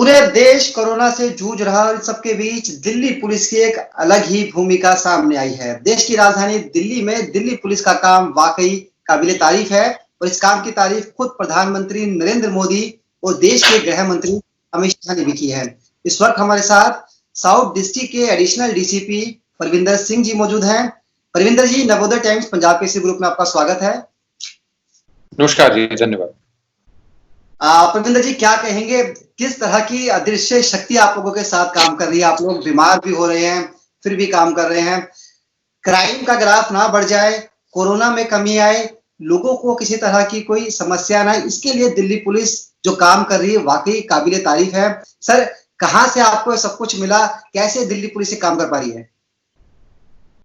पूरे देश कोरोना से जूझ रहा है और सबके बीच दिल्ली पुलिस की एक अलग ही भूमिका सामने आई है। देश की राजधानी दिल्ली में दिल्ली पुलिस का काम वाकई काबिले तारीफ है और इस काम की तारीफ खुद प्रधानमंत्री नरेंद्र मोदी और देश के गृह मंत्री अमित शाह ने भी की है। इस वक्त हमारे साथ साउथ डिस्ट्रिक्ट के एडिशनल डीसीपी परविंदर सिंह जी मौजूद हैं। परविंदर जी, नवोदय टाइम्स पंजाब केसरी ग्रुप में आपका स्वागत है। नमस्कार जी, धन्यवाद। परविंदर जी, क्या कहेंगे, किस तरह की अदृश्य शक्ति आप लोगों के साथ काम कर रही है? आप लोग बीमार भी हो रहे हैं फिर भी काम कर रहे हैं। क्राइम का ग्राफ ना बढ़ जाए, कोरोना में कमी आए, लोगों को किसी तरह की कोई समस्या ना, इसके लिए दिल्ली पुलिस जो काम कर रही है वाकई काबिले तारीफ है। सर, कहां से आपको सब कुछ मिला? कैसे दिल्ली पुलिस काम कर पा रही है?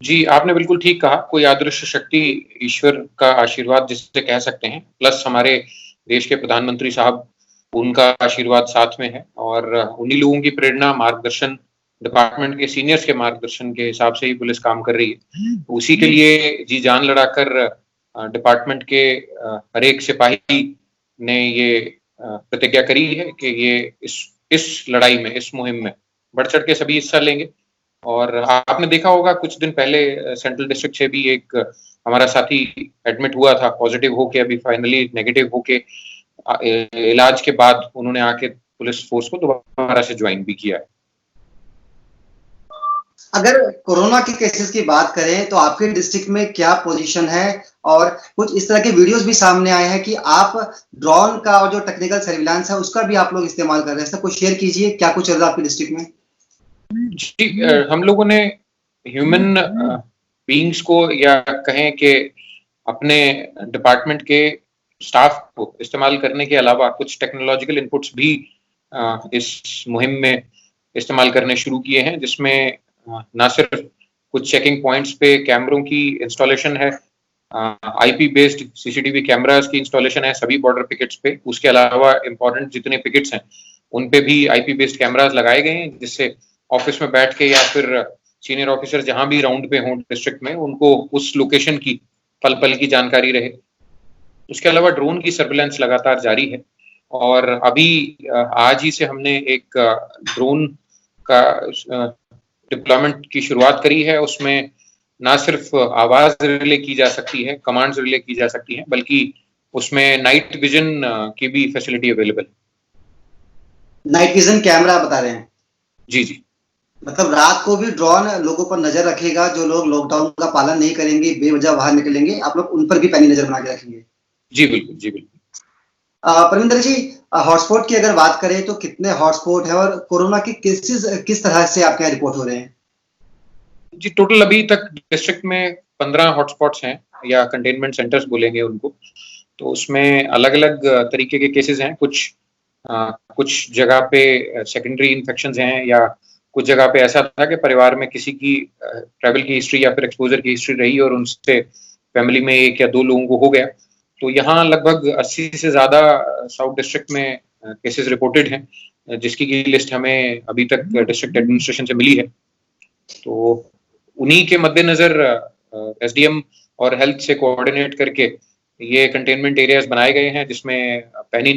जी, आपने बिल्कुल ठीक कहा। कोई अदृश्य शक्ति, ईश्वर का आशीर्वाद जिसे कह सकते हैं, प्लस हमारे देश के प्रधानमंत्री साहब, उनका आशीर्वाद साथ में है और उन्हीं लोगों की प्रेरणा, मार्गदर्शन, डिपार्टमेंट के सीनियर्स के मार्गदर्शन के हिसाब से ही पुलिस काम कर रही है। उसी के लिए जी जान लड़ाकर डिपार्टमेंट के हर एक सिपाही ने ये प्रतिज्ञा करी है कि ये इस लड़ाई में, इस मुहिम में बढ़ चढ़ के सभी हिस्सा लेंगे। और आपने देखा होगा कुछ दिन पहले सेंट्रल डिस्ट्रिक्ट से भी एक हमारा साथी एडमिट हुआ था, पॉजिटिव होके, अभी फाइनली नेगेटिव होके इलाज के बाद उन्होंने आके पुलिस फोर्स को दोबारा से ज्वाइन भी किया है। अगर कोरोना के केसेस की बात करें तो आपके डिस्ट्रिक्ट में क्या पोजीशन है? और कुछ इस तरह के वीडियोस भी सामने आए हैं कि आप ड्रोन का और जो टेक्निकल सर्विलांस है उसका भी आप लोग इस्तेमाल कर रहे हैं। कुछ शेयर कीजिए, क्या कुछ चल रहा है आपके डिस्ट्रिक्ट में? जी, हम लोगों ने ह्यूमन बीइंग्स को, या कहें कि अपने डिपार्टमेंट के स्टाफ को इस्तेमाल करने के अलावा कुछ टेक्नोलॉजिकल इनपुट्स भी इस मुहिम में इस्तेमाल करने शुरू किए हैं, जिसमें ना सिर्फ कुछ चेकिंग पॉइंट्स पे कैमरों की इंस्टॉलेशन है, आईपी बेस्ड सीसीटीवी कैमरास की इंस्टॉलेशन है सभी बॉर्डर पिकेट्स पे। उसके अलावा इंपॉर्टेंट जितने पिकेट्स हैं उन पे भी आईपी बेस्ड कैमरास लगाए गए हैं, जिससे ऑफिस में बैठ के या फिर सीनियर ऑफिसर जहां भी राउंड पे हों डिस्ट्रिक्ट में, उनको उस लोकेशन की पल पल की जानकारी रहे। उसके अलावा ड्रोन की सर्विलांस लगातार जारी है और अभी आज ही से हमने एक ड्रोन का डिप्लॉयमेंट की शुरुआत करी है। उसमें ना सिर्फ आवाज रिले की जा सकती है, कमांड्स रिले की जा सकती हैं, बल्कि उसमें नाइट विजन की भी facility available. Night vision camera बता रहे हैं? जी जी, मतलब रात को भी ड्रोन लोगों पर नजर रखेगा। जो लोग लॉकडाउन का पालन नहीं करेंगे, बेवजह बाहर निकलेंगे, आप लोग उन पर भी पैनी नजर बना के रखेंगे? जी बिल्कुल, जी बिल्कुल। परविंदर जी, हॉटस्पॉट की अगर बात करें तो कितने हॉटस्पॉट है और कोरोना के केसेस किस तरह से आपके यहाँ रिपोर्ट हो रहे हैं? जी, टोटल अभी तक डिस्ट्रिक्ट में 15 हॉटस्पॉट्स हैं, या कंटेनमेंट सेंटर्स बोलेंगे उनको। तो उसमें अलग अलग तरीके के केसेस हैं। कुछ जगह पे सेकेंडरी इन्फेक्शंस हैं, या कुछ जगह पे ऐसा था कि परिवार में किसी की ट्रैवल की हिस्ट्री या फिर एक्सपोजर की हिस्ट्री रही और उनसे फैमिली में 1 या 2 लोगों को हो गया। तो यहाँ लगभग 80 से ज्यादा साउथ डिस्ट्रिक्ट में केसेस रिपोर्टेड हैं, जिसकी की लिस्ट हमें अभी तक डिस्ट्रिक्ट एडमिनिस्ट्रेशन से मिली है। तो उन्हीं के मद्देनजर एसडीएम और हेल्थ से कोऑर्डिनेट करके ये कंटेनमेंट एरियाज बनाए गए हैं, जिसमें पैनी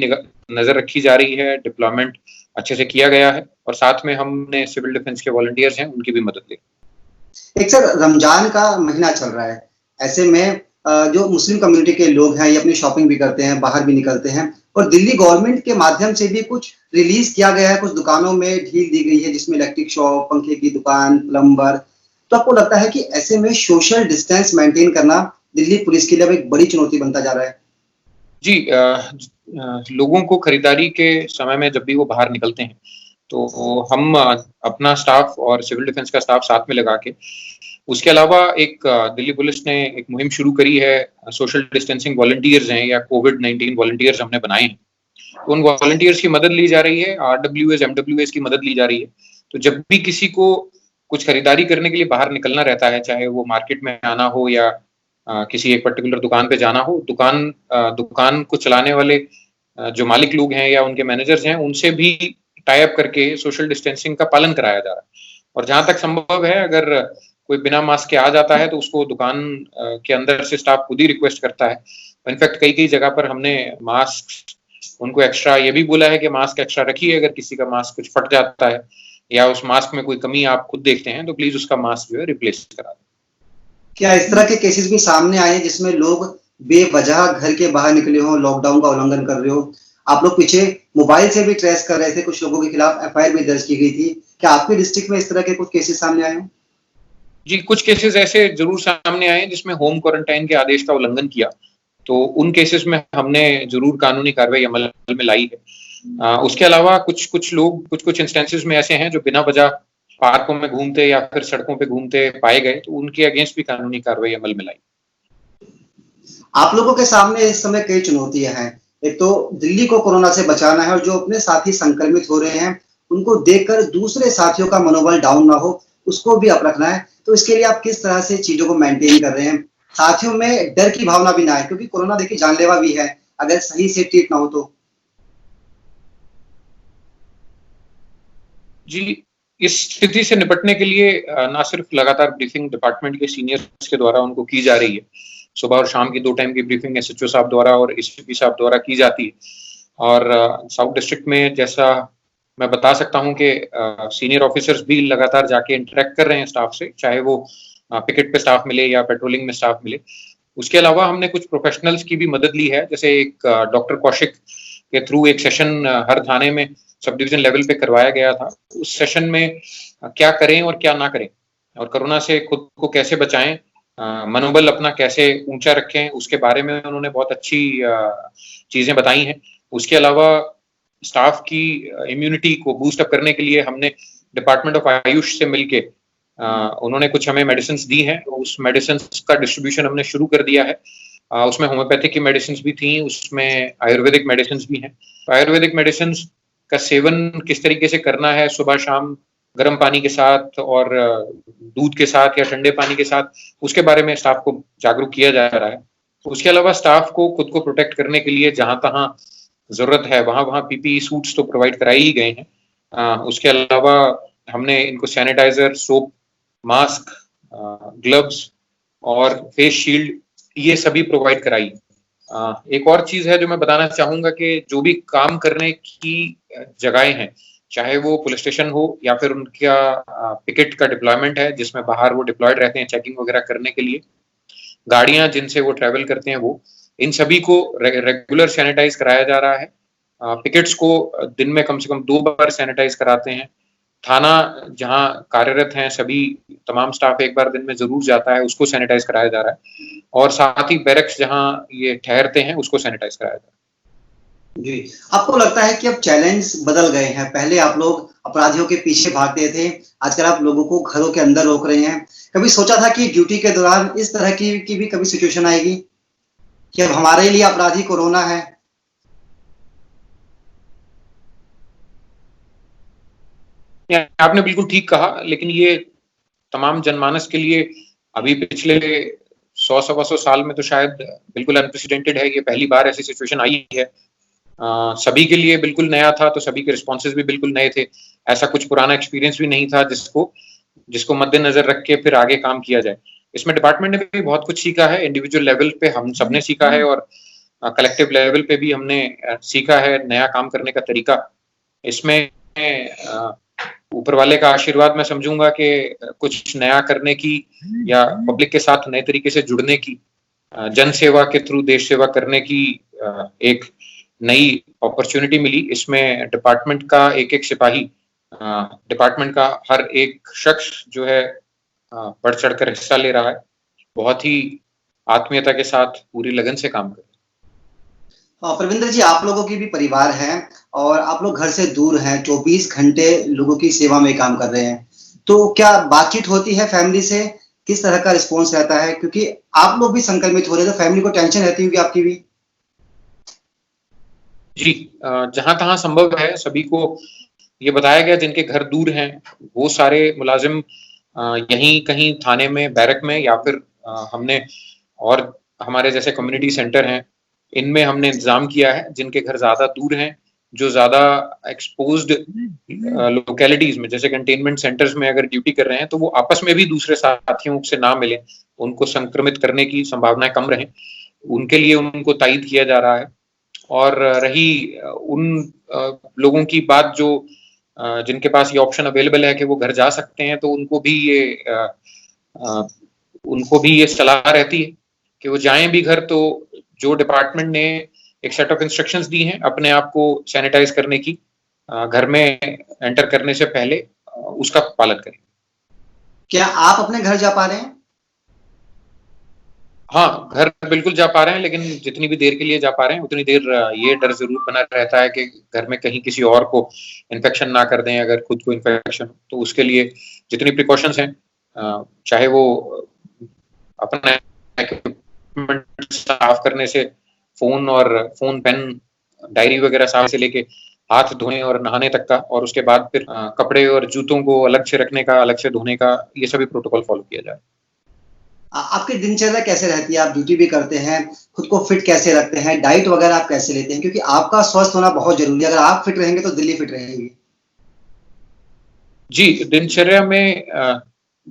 नजर रखी जा रही है, डिप्लॉयमेंट अच्छे से किया गया है और साथ में हमने सिविल डिफेंस के वॉलंटियर्स हैं, उनकी भी मदद ली। एक सर, रमजान का महीना चल रहा है, ऐसे में जो मुस्लिम कम्युनिटी के लोग हैं ये अपनी शॉपिंग भी करते हैं, बाहर भी निकलते हैं, और दिल्ली गवर्नमेंट के माध्यम से भी कुछ रिलीज किया गया है, कुछ दुकानों में ढील दी गई है, जिसमें इलेक्ट्रिक शॉप, पंखे की दुकान, प्लम्बर। तो आपको लगता है कि ऐसे में सोशल डिस्टेंस मेंटेन करना दिल्ली पुलिस के लिए अब एक बड़ी चुनौती बनता जा रहा है? जी, लोगों को खरीदारी के समय में जब भी वो बाहर निकलते हैं तो हम अपना स्टाफ और सिविल डिफेंस का स्टाफ साथ में लगा के, उसके अलावा एक दिल्ली पुलिस ने एक मुहिम शुरू करी है, सोशल डिस्टेंसिंग वॉलंटियर्स हैं या कोविड-19 वॉलंटियर्स हमने बनाए हैं। तो उन वॉलंटियर्स की मदद ली जा रही है, आरडब्ल्यूएस, एमडब्ल्यूएस की मदद ली जा रही है। तो जब भी किसी को कुछ खरीदारी करने के लिए बाहर निकलना रहता है, चाहे वो मार्केट में आना हो या किसी एक पर्टिकुलर दुकान पे जाना हो, दुकान को चलाने वाले जो मालिक लोग हैं या उनके मैनेजर्स हैं, उनसे भी टाई अप करके सोशल डिस्टेंसिंग का पालन कराया जा रहा है। और जहां तक संभव है, अगर कोई बिना मास्क के आ जाता है तो उसको दुकान के अंदर से स्टाफ खुद ही रिक्वेस्ट करता है। इनफैक्ट कई जगह पर हमने मास्क उनको एक्स्ट्रा ये भी बोला है कि मास्क एक्स्ट्रा रखिए, अगर किसी का मास्क कुछ फट जाता है या उस मास्क में कोई कमी आप खुद देखते हैं तो प्लीज उसका मास्क जो है रिप्लेस करा दें। क्या इस तरह के केसेस भी सामने आए हैं जिसमें लोग बेवजह घर के बाहर निकले हो, लॉकडाउन का उल्लंघन कर रहे हो? आप लोग पीछे मोबाइल से भी ट्रेस कर रहे थे, कुछ लोगों के खिलाफ एफआईआर भी दर्ज की गई थी। क्या आपके डिस्ट्रिक्ट में इस तरह के कुछ केसेस सामने आए हैं? जी, कुछ केसेस ऐसे जरूर सामने आए जिसमें होम क्वारंटाइन के आदेश का उल्लंघन किया, तो उन केसेस में हमने जरूर कानूनी कार्रवाई अमल में लाई है। उसके अलावा कुछ लोग कुछ इंस्टेंसेस में ऐसे हैं जो बिना वजह पार्कों में घूमते या फिर सड़कों पे घूमते पाए गए, तो उनके अगेंस्ट भी कानूनी कार्रवाई अमल में लाई। आप लोगों के सामने इस समय कई चुनौतियां हैं। एक तो दिल्ली को कोरोना से बचाना है और जो अपने साथी संक्रमित हो रहे हैं उनको देखकर दूसरे साथियों का मनोबल डाउन ना हो, उसको भी आप रखना है। तो इसके लिए आप किस तरह से चीजों को मेंटेन कर रहे हैं, साथियों में डर की भावना भी ना आए, क्योंकि कोरोना देखिए जानलेवा भी है अगर सही से ट्रीट ना हो तो। जी, इस स्थिति से निपटने के लिए ना सिर्फ लगातार ब्रीफिंग डिपार्टमेंट के सीनियर्स के द्वारा उनको की जा रही है, सुबह और शाम की 2 टाइम की ब्रीफिंग एसएचओ साहब द्वारा और एसीपी साहब द्वारा की जाती है। और साउथ डिस्ट्रिक्ट में जैसा मैं बता सकता हूं कि सीनियर ऑफिसर्स भी लगातार जाके इंटरेक्ट कर रहे हैं स्टाफ से, चाहे वो पिकेट पे स्टाफ मिले या पेट्रोलिंग में स्टाफ मिले। उसके अलावा हमने कुछ प्रोफेशनल्स की भी मदद ली है, जैसे एक डॉक्टर कौशिक के थ्रू एक सेशन हर थाने में सब डिवीजन लेवल पे करवाया गया था। उस सेशन में क्या करें और क्या ना करें और कोरोना से खुद को कैसे बचाएं, मनोबल अपना कैसे ऊंचा रखें, उसके बारे में उन्होंने बहुत अच्छी चीजें बताई हैं। उसके अलावा स्टाफ की इम्यूनिटी को बूस्ट अप करने के लिए हमने डिपार्टमेंट ऑफ आयुष से मिलके उन्होंने कुछ हमें मेडिसिन दी हैं, उस मेडिसिन का डिस्ट्रीब्यूशन हमने शुरू कर दिया है। उसमें होम्योपैथिक की मेडिसिन भी थी, उसमें आयुर्वेदिक मेडिसिन भी हैं। आयुर्वेदिक मेडिसिन का सेवन किस तरीके से करना है, सुबह शाम गर्म पानी के साथ और दूध के साथ या ठंडे पानी के साथ, उसके बारे में स्टाफ को जागरूक किया जा रहा है। उसके अलावा स्टाफ को खुद को प्रोटेक्ट करने के लिए जहां तहां जरूरत है वहां पीपीई सूट्स तो प्रोवाइड कराई ही गए हैं। उसके अलावा हमने इनको सैनिटाइजर, सोप, मास्क, ग्लव्स और फेस शील्ड ये सभी प्रोवाइड कराई। एक और चीज है जो मैं बताना चाहूंगा कि जो भी काम करने की जगहें हैं, चाहे वो पुलिस स्टेशन हो या फिर उनका पिकेट का डिप्लॉयमेंट है जिसमें बाहर वो डिप्लॉयड रहते हैं चेकिंग वगैरह करने के लिए, गाड़ियां जिनसे वो ट्रेवल करते हैं, वो इन सभी को रेगुलर सैनिटाइज कराया जा रहा है। पिकेट्स को दिन में कम से कम 2 बार सैनिटाइज कराते हैं। थाना जहां कार्यरत हैं सभी तमाम स्टाफ एक बार दिन में जरूर जाता है, उसको सैनिटाइज कराया जा रहा है। और साथ ही बैरक्स जहां ये ठहरते हैं उसको सैनिटाइज कराया जा रहा है। जी, आपको लगता है कि अब चैलेंज बदल गए हैं? पहले आप लोग अपराधियों के पीछे भागते थे, आजकल आप लोगों को घरों के अंदर रोक रहे हैं। कभी सोचा था कि ड्यूटी के दौरान इस तरह की भी कभी सिचुएशन आएगी कि अब हमारे लिए अपराधी कोरोना है? आपने बिल्कुल ठीक कहा, लेकिन ये तमाम जनमानस के लिए अभी पिछले 100-125 साल में तो शायद बिल्कुल अनप्रेसिडेंटेड है। ये पहली बार ऐसी सिचुएशन आई है। सभी के लिए बिल्कुल नया था, तो सभी के रिस्पॉन्सेज भी बिल्कुल नए थे। ऐसा कुछ पुराना एक्सपीरियंस भी नहीं था जिसको मद्देनजर रख के फिर आगे काम किया जाए। इसमें डिपार्टमेंट ने भी बहुत कुछ सीखा है, इंडिविजुअल लेवल पे हम सबने सीखा है और कलेक्टिव लेवल पे भी हमने सीखा है नया काम करने का तरीका। इसमें ऊपर वाले का आशीर्वाद मैं समझूंगा कि कुछ नया करने की या पब्लिक के साथ नए तरीके से जुड़ने की, जन सेवा के थ्रू देश सेवा करने की एक नई अपॉर्चुनिटी मिली। इसमें डिपार्टमेंट का एक सिपाही, डिपार्टमेंट का हर एक शख्स जो है बढ़ चढ़कर हिस्सा ले रहा है, बहुत ही आत्मीयता के साथ पूरी लगन से काम कर। प्रविंदर जी, आप लोगों की भी परिवार है और आप लोग घर से दूर हैं, 24 घंटे लोगों की सेवा में काम कर रहे हैं, तो क्या बातचीत होती है फैमिली से? किस तरह का रिस्पॉन्स रहता है? क्योंकि आप लोग भी संक्रमित हो रहे हैं तो फैमिली को टेंशन रहती होगी आपकी भी। जी, जहां तहां संभव है सभी को ये बताया गया जिनके घर दूर हैं, वो सारे मुलाजिम यहीं कहीं थाने में, बैरक में या फिर हमने और हमारे जैसे कम्युनिटी सेंटर हैं, इनमें हमने इंतजाम किया है। जिनके घर ज्यादा दूर हैं, जो ज्यादा एक्सपोज्ड लोकेलिटीज में जैसे कंटेनमेंट सेंटर्स में अगर ड्यूटी कर रहे हैं, तो वो आपस में भी दूसरे साथियों से ना मिले, उनको संक्रमित करने की संभावनाएं कम रहें, उनके लिए उनको तायद किया जा रहा है। और रही उन लोगों की बात जो जिनके पास ये ऑप्शन अवेलेबल है कि वो घर जा सकते हैं, तो उनको भी ये सलाह रहती है कि वो जाएं भी घर, तो जो डिपार्टमेंट ने एक सेट ऑफ इंस्ट्रक्शंस दी हैं अपने आप को सैनिटाइज करने की घर में एंटर करने से पहले, उसका पालन करें। क्या आप अपने घर जा पा रहे हैं? हाँ, घर बिल्कुल जा पा रहे हैं, लेकिन जितनी भी देर के लिए जा पा रहे हैं उतनी देर ये डर जरूर बना रहता है कि घर में कहीं किसी और को इन्फेक्शन ना कर दें। अगर खुद को इन्फेक्शन, तो उसके लिए जितनी प्रिकॉशंस हैं, चाहे वो अपना इक्विपमेंट साफ करने से फोन पेन डायरी वगैरह साफ से लेके हाथ धोने और नहाने तक का, और उसके बाद फिर कपड़े और जूतों को अलग से रखने का, अलग से धोने का, ये सभी प्रोटोकॉल फॉलो किया जाए। आपकी दिनचर्या कैसे रहती है? आप ड्यूटी भी करते हैं, खुद को फिट कैसे रखते हैं, डाइट वगैरह आप कैसे लेते हैं? क्योंकि आपका स्वस्थ होना बहुत जरूरी है। अगर आप फिट रहेंगे तो दिल्ली फिट रहेगी। जी, दिनचर्या में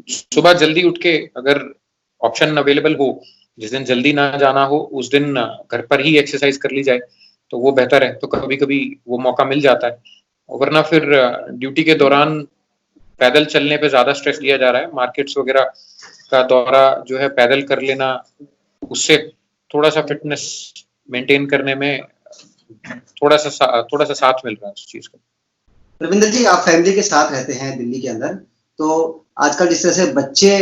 सुबह जल्दी उठ के, अगर ऑप्शन अवेलेबल हो, जिस दिन जल्दी ना जाना हो उस दिन घर पर ही एक्सरसाइज कर ली जाए तो वो बेहतर है। तो कभी कभी वो मौका मिल जाता है, वरना फिर ड्यूटी के दौरान पैदल चलने पे ज्यादा स्ट्रेस दिया जा रहा है। मार्केट्स वगैरह का दौरा जो है पैदल कर लेना, उससे थोड़ा सा फिटनेस मेंटेन करने में थोड़ा सा साथ मिल रहा है उस चीज का। रविंद्र जी, आप फैमिली के साथ रहते हैं दिल्ली के अंदर, तो आजकल जिस तरह से बच्चे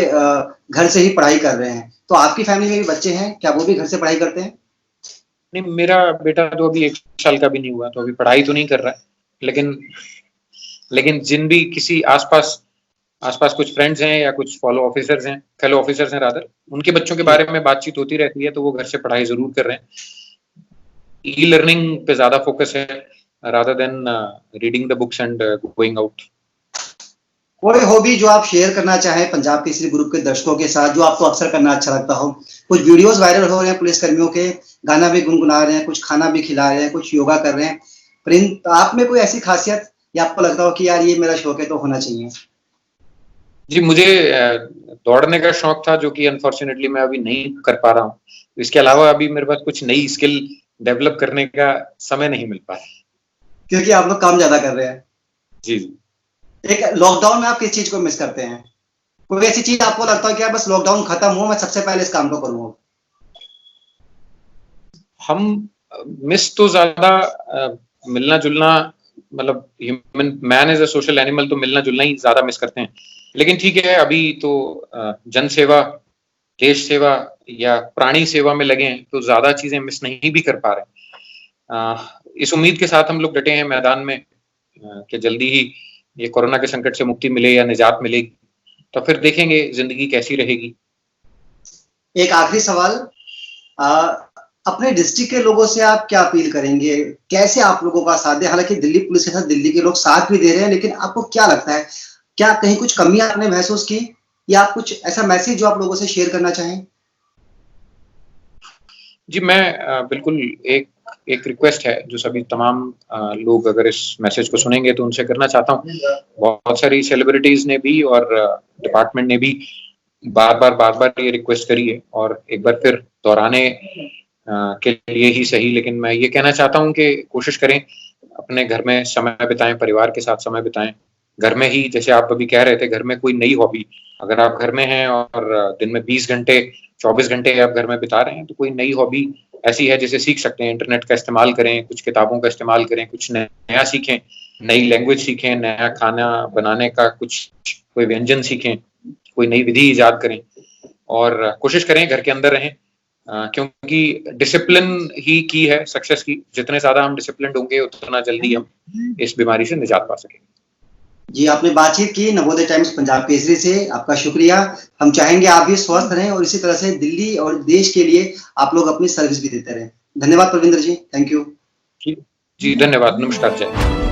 घर से ही पढ़ाई कर रहे हैं, तो आपकी फैमिली में भी बच्चे हैं, क्या वो भी घर से पढ़ाई करते हैं? नहीं, मेरा बेटा तो अभी 1 साल का भी नहीं हुआ, तो अभी पढ़ाई तो नहीं कर रहा है, लेकिन जिन भी किसी आसपास कुछ फ्रेंड्स हैं या कुछ फेलो ऑफिसर्स हैं रादर, उनके बच्चों के बारे में बातचीत होती रहती है, तो वो घर से पढ़ाई जरूर कर रहे हैं। ई लर्निंग पे ज्यादा फोकस है rather than reading the books and going out. कोई हॉबी जो आप शेयर करना चाहें पंजाब केसरी ग्रुप के दर्शकों के साथ, जो आपको अक्सर करना अच्छा लगता हो? कुछ वीडियोस वायरल हो रहे हैं पुलिस कर्मियों के, गाना भी गुनगुना रहे हैं, कुछ खाना भी खिला रहे हैं, कुछ योगा कर रहे हैं। प्रिंस, आप में कोई ऐसी खासियत या आपको लगता हो कि यार ये मेरा शौक है तो होना चाहिए? जी, मुझे दौड़ने का शौक था, जो कि अनफॉर्चुनेटली मैं अभी नहीं कर पा रहा हूँ। इसके अलावा अभी मेरे पास कुछ नई स्किल डेवलप करने का समय नहीं मिल पा रहा, क्योंकि आप लोग काम ज्यादा कर रहे हैं। जी। एक लॉकडाउन में आप किस चीज को मिस करते हैं? कोई ऐसी चीज आपको लगता है कि यार बस लॉकडाउन खत्म हो, मैं सबसे पहले इस काम को करूंगा? हम मिस तो ज्यादा मिलना जुलना, मतलब human man is a social animal, तो मिलना जुलना ही ज्यादा मिस करते हैं। लेकिन ठीक है, अभी तो जन सेवा, देश सेवा या प्राणी सेवा में लगे हैं, तो ज्यादा चीजें मिस नहीं भी कर पा रहे। इस उम्मीद के साथ हम लोग डटे हैं मैदान में कि जल्दी ही ये कोरोना के संकट से मुक्ति मिले या निजात मिलेगी, तो फिर देखेंगे जिंदगी कैसी रहेगी। एक आखिरी सवाल, अपने डिस्ट्रिक्ट के लोगों से आप क्या अपील करेंगे? कैसे आप लोगों का साथ दें? हालांकि दिल्ली पुलिस के साथ दिल्ली के लोग साथ भी दे रहे हैं, लेकिन आपको क्या लगता है, क्या कहीं कुछ कमी आपने महसूस की, या आप कुछ ऐसा मैसेज जो आप लोगों से शेयर करना चाहें? जी, मैं बिल्कुल एक रिक्वेस्ट है जो सभी तमाम लोग अगर इस मैसेज को सुनेंगे तो उनसे करना चाहता हूँ। बहुत सारी सेलिब्रिटीज ने भी और डिपार्टमेंट ने भी बार बार ये रिक्वेस्ट करी है, और एक बार फिर दोहराने के लिए ही सही, लेकिन मैं ये कहना चाहता हूँ कि कोशिश करें अपने घर में समय बिताएं, परिवार के साथ समय बिताएं। घर में ही, जैसे आप अभी कह रहे थे, घर में कोई नई हॉबी, अगर आप घर में हैं और दिन में 20 घंटे 24 घंटे आप घर में बिता रहे हैं, तो कोई नई हॉबी ऐसी है जिसे सीख सकते हैं। इंटरनेट का इस्तेमाल करें, कुछ किताबों का इस्तेमाल करें, कुछ नया सीखें, नई लैंग्वेज सीखें, नया खाना बनाने का कोई व्यंजन सीखें, कोई नई विधि इजाद करें, और कोशिश करें घर के अंदर रहें, क्योंकि डिसिप्लिन ही की है सक्सेस की। जितने ज्यादा हम डिसिप्लिन्ड होंगे उतना जल्दी हम इस बीमारी से निजात पा सकेंगे। जी, आपने बातचीत की नवोदय टाइम्स पंजाब केसरी से, आपका शुक्रिया। हम चाहेंगे आप भी स्वस्थ रहें और इसी तरह से दिल्ली और देश के लिए आप लोग अपनी सर्विस भी देते रहें। धन्यवाद प्रविंदर जी, थैंक यू। जी, धन्यवाद, नमस्कार, जय।